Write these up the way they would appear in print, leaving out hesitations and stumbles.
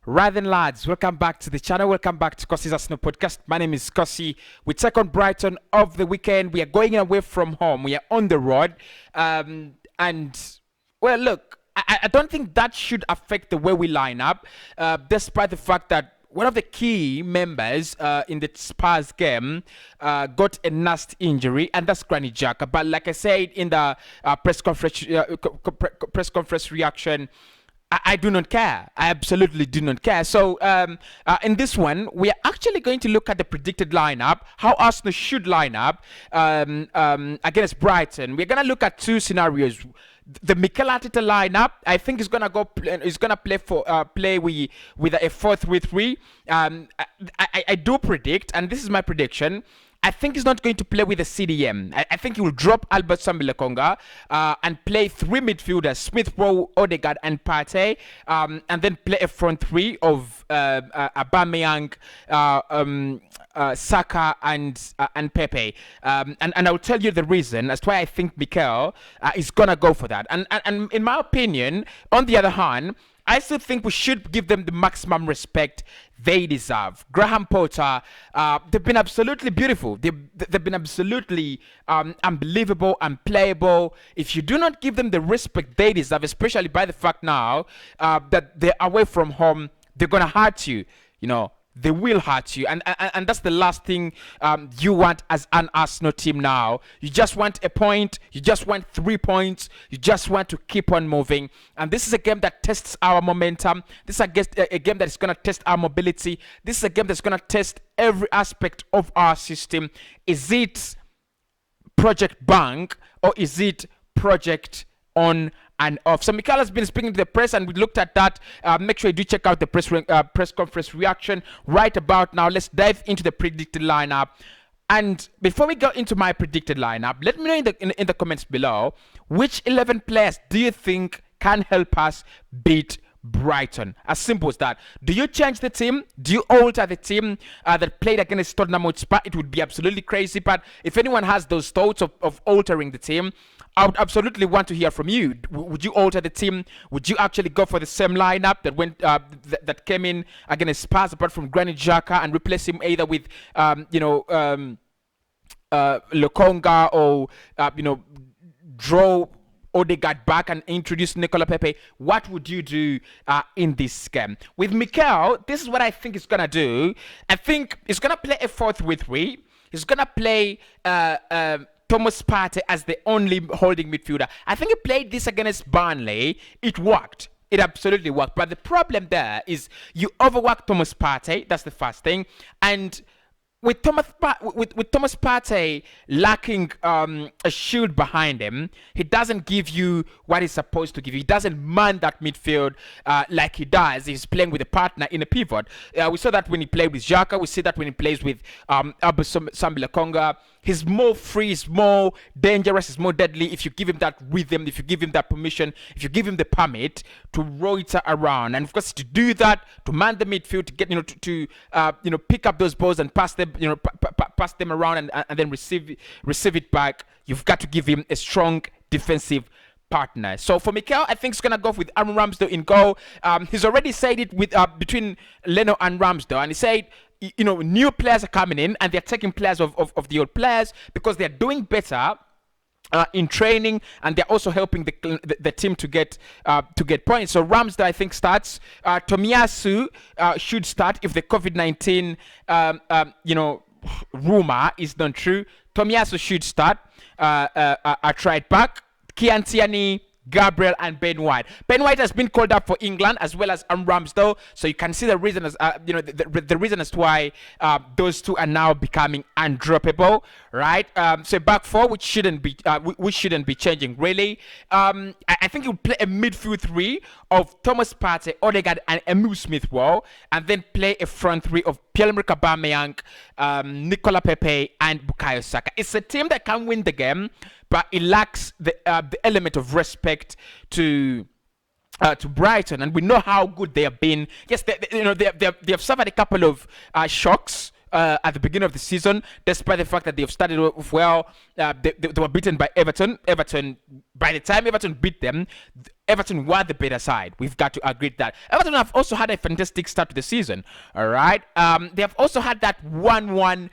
Right then, lads, welcome back to the channel. Welcome back to Kossi's Arsenal podcast. My name is Kossi. We take on Brighton of the weekend. We are going away from home. We are on the road. Well, look, I don't think that should affect the way we line up, despite the fact that one of the key members in the Spurs game got a nasty injury, and that's Granit Xhaka. But like I said in the press conference reaction, I do not care. I absolutely do not care. So in this one, we are actually going to look at the predicted lineup, how Arsenal should line up against Brighton. We're going to look at two scenarios. The Mikel Arteta lineup, I think, is gonna play with a 4-3-3. I do predict, and this is my prediction, I think he's not going to play with a CDM. I think he will drop Albert Sambi and play three midfielders, Smith Rowe, Odegaard, and Partey, and then play a front three of Aubameyang, Saka, and PEPE. And I'll tell you the reason as to why I think Mikel is going to go for that. And in my opinion, on the other hand, I still think we should give them the maximum respect they deserve. Graham Potter, they've been absolutely beautiful. They've been absolutely unbelievable and playable. If you do not give them the respect they deserve, especially by the fact now that they're away from home, they're going to hurt you, They will hurt you, and that's the last thing you want as an Arsenal team now. You just want a point, you just want 3 points, you just want to keep on moving. And this is a game that tests our momentum. This is a game that is going to test our mobility. This is a game that's going to test every aspect of our system. Is it Project Bank or is it Project On and off? So Mikel has been speaking to the press, and we looked at that. Make sure you do check out the press conference reaction right about now. Let's dive into the predicted lineup. And before we go into my predicted lineup, let me know in the comments below, which 11 players do you think can help us beat Brighton? As simple as that. Do you change the team? Do you alter the team that played against Tottenham Hotspur? It would be absolutely crazy, but if anyone has those thoughts of altering the team, I would absolutely want to hear from you. Would you alter the team? Would you actually go for the same lineup that went that came in against Spurs, apart from Granit Xhaka, and replace him either with Lokonga or draw Odegaard back and introduce Nicola Pepe? What would you do in this game? With Mikel, this is what I think he's gonna do. I think he's gonna play a 4-3-3. He's gonna play Thomas Partey as the only holding midfielder. I think he played this against Burnley. It worked. It absolutely worked. But the problem there is you overwork Thomas Partey. That's the first thing. And with Thomas Partey lacking a shield behind him, he doesn't give you what he's supposed to give you. He doesn't man that midfield like he does. He's playing with a partner in a pivot. We saw that when he played with Xhaka. We see that when he plays with Albert Sambi. He's more free, he's more dangerous, he's more deadly if you give him that rhythm, if you give him that permission, if you give him the permit to rotate around. And of course, to do that, to man the midfield, to get to pick up those balls and pass them, pass them around and then receive it back, you've got to give him a strong defensive partner. So for Mikel, I think he's gonna go with Aaron Ramsdale in goal. He's already said it with between Leno and Ramsdale, and he said, new players are coming in and they're taking players of the old players because they're doing better in training, and they're also helping the team to get points. So Ramsdale, I think, starts. Tomiyasu should start if the COVID-19 rumor is not true. Tomiyasu should start. I tried back. Kian Tierney, Gabriel, and Ben White. Ben White has been called up for England as well as Ramsdale, so you can see the reason as the reason as to why those two are now becoming undroppable, right? So back four, which shouldn't be changing really. I think you play a midfield three of Thomas Partey, Odegaard, and Emile Smith-Rowe, and then play a front three of Pierre-Emerick Aubameyang, Nicola Pepe, and Bukayo Saka. It's a team that can win the game, but it lacks the element of respect to Brighton, and we know how good they have been. Yes, they have suffered a couple of shocks at the beginning of the season, despite the fact that they've started off well. They were beaten by Everton. By the time Everton beat them, Everton were the better side. We've got to agree that. Everton have also had a fantastic start to the season. All right. They have also had that 1-1.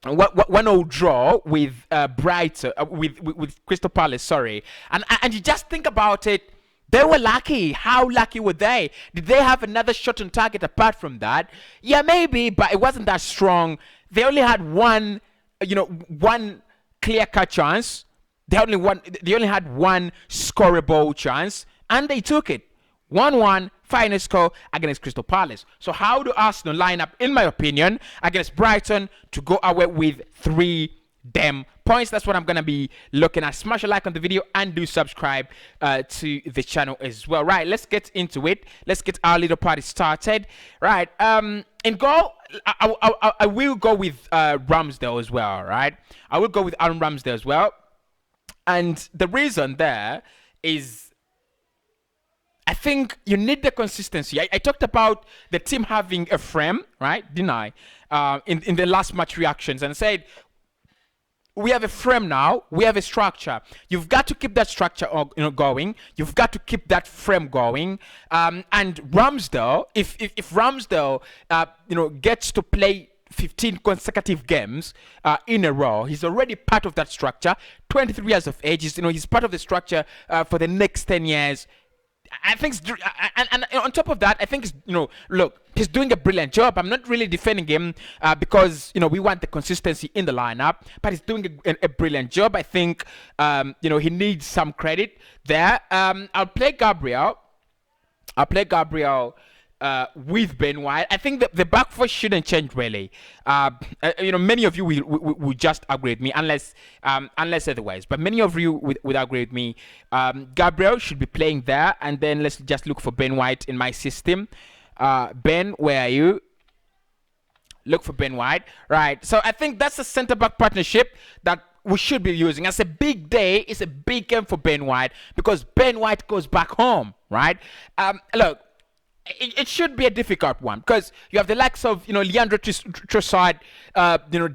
1-0 draw with Brighton, with Crystal Palace. Sorry, and you just think about it. They were lucky. How lucky were they? Did they have another shot on target apart from that? Yeah, maybe, but it wasn't that strong. They only had one clear-cut chance. They only had one scoreable chance, and they took it. 1-1 final score against Crystal Palace. So how do Arsenal line up, in my opinion, against Brighton to go away with 3 damn points? That's what I'm gonna be looking at. Smash a like on the video and do subscribe to the channel as well. Right, let's get into it. Let's get our little party started. Right, in goal, I will go with Ramsdale as well. Right, I will go with Aaron Ramsdale as well, and the reason there is, I think you need the consistency. I talked about the team having a frame, right? Didn't I? In the last match reactions, and said, we have a frame now. We have a structure. You've got to keep that structure, going. You've got to keep that frame going. And Ramsdale, if Ramsdale, gets to play 15 consecutive games in a row, he's already part of that structure. 23 years of age. He's part of the structure for the next 10 years. I think, and on top of that, I think, look, he's doing a brilliant job. I'm not really defending him because, we want the consistency in the lineup, but he's doing a brilliant job. I think, he needs some credit there. I'll play Gabriel with Ben White. I think the back four shouldn't change really. Many of you will just agree with me, unless otherwise. But many of you would agree with me. Gabriel should be playing there, and then let's just look for Ben White in my system. Ben, where are you? Look for Ben White. Right. So I think that's a centre-back partnership that we should be using. As a big day, it's a big game for Ben White because Ben White goes back home, right? Look. It should be a difficult one because you have the likes of Leandro Trossard,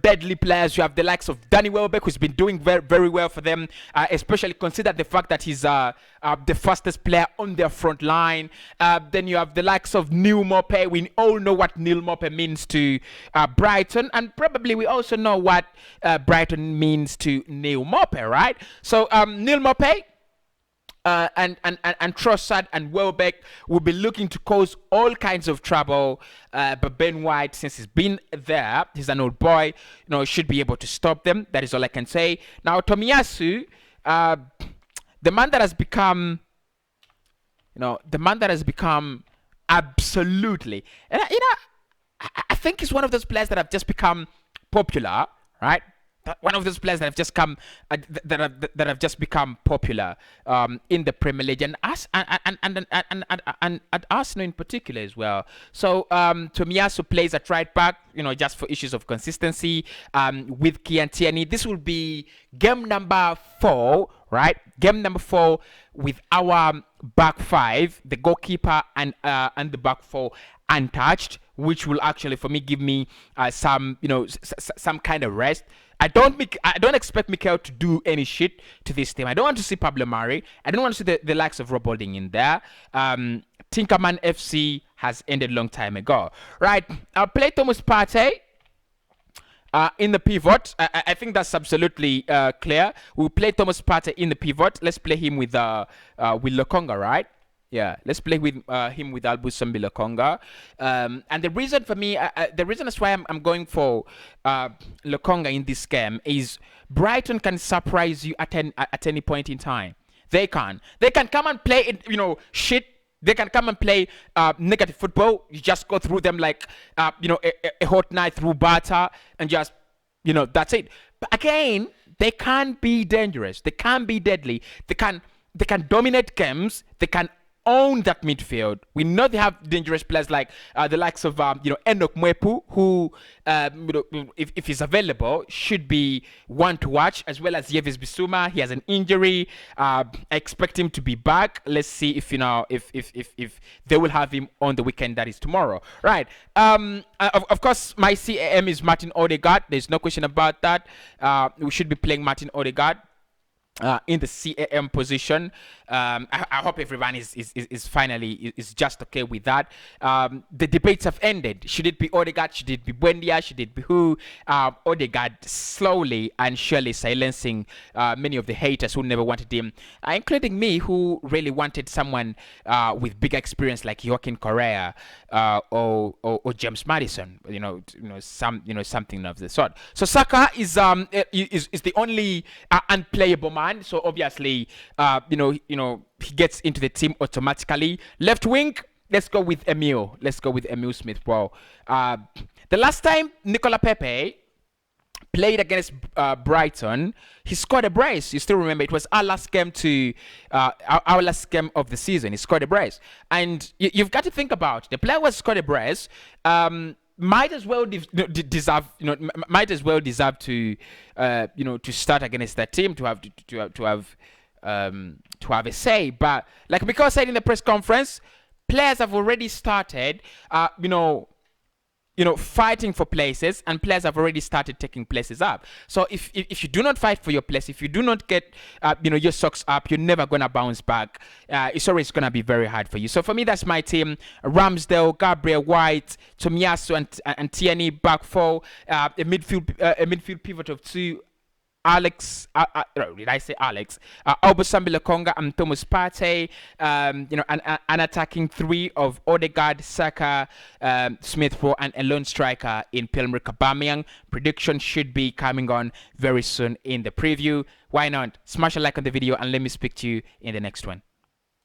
deadly players. You have the likes of Danny Welbeck, who's been doing very, very well for them, especially consider the fact that he's the fastest player on their front line. Then you have the likes of Neil Maupay. We all know what Neil Maupay means to Brighton, and probably we also know what Brighton means to Neil Maupay, right? So Neil Maupay. And Trossard and Welbeck will be looking to cause all kinds of trouble. But Ben White, since he's been there, he's an old boy, should be able to stop them. That is all I can say. Now, Tomiyasu, the man that has become, absolutely, and I think he's one of those players that have just become popular, right? One of those players that have just come, that have just become popular in the Premier League, and at Arsenal in particular as well. So Tomiyasu plays at right back, just for issues of consistency. With Kian Tierney, this will be game number 4, right? Game number 4 with our back 5, the goalkeeper and the back 4 untouched, which will actually, for me, give me some kind of rest. I don't expect Mikel to do any shit to this team. I don't want to see Pablo Mari. I don't want to see the likes of Rob Holding in there. Tinkerman FC has ended a long time ago. Right, I'll play Thomas Partey in the pivot. I think that's absolutely clear. We'll play Thomas Partey in the pivot. Let's play him with Lokonga, right? Yeah, let's play with him with Albusambi Lokonga. And the reason for me, the reason that's why I'm going for Lokonga in this game is Brighton can surprise you at any point in time. They can come and play it, shit. They can come and play negative football. You just go through them like a hot night through butter and just that's it. But again, they can be dangerous. They can be deadly. They can dominate games. They can own that midfield. We know they have dangerous players like the likes of Enoch Mwepu, who if he's available should be one to watch, as well as Yves Bissouma. He has an injury. I expect him to be back. Let's see if if they will have him on the weekend, that is tomorrow. Right. Of course, my CAM is Martin Odegaard. There's no question about that. We should be playing Martin Odegaard in the CAM position. I hope everyone is finally is just okay with that. The debates have ended. Should it be Odegaard? Should it be Buendia? Should it be who? Odegaard slowly and surely silencing many of the haters who never wanted him, including me, who really wanted someone with bigger experience like Joaquin Correa or James Madison. Something of the sort. So Saka is the only unplayable man. So obviously, he gets into the team automatically. Left wing, let's go with Emil. Let's go with Emil Smith-Rowe. The last time Nicola Pepe played against Brighton, he scored a brace. You still remember? It was our last game our last game of the season. He scored a brace, and you've got to think about it. The player was scored a brace. Might as well deserve to to start against that team, to have a say. But like Mikael said in the press conference, players have already started fighting for places, and players have already started taking places up. So if you do not fight for your place, if you do not get your socks up, you're never gonna bounce back. It's always gonna be very hard for you. So for me, that's my team: Ramsdale, Gabriel White, Tomiyasu, and Tierney back four. A midfield pivot of two. Alex, did I say Alex? Obasambi Lokonga and Thomas Partey. An attacking three of Odegaard, Saka, Smith-Rowe, and a lone striker in Pierre-Emerick Aubameyang. Prediction should be coming on very soon in the preview. Why not? Smash a like on the video and let me speak to you in the next one.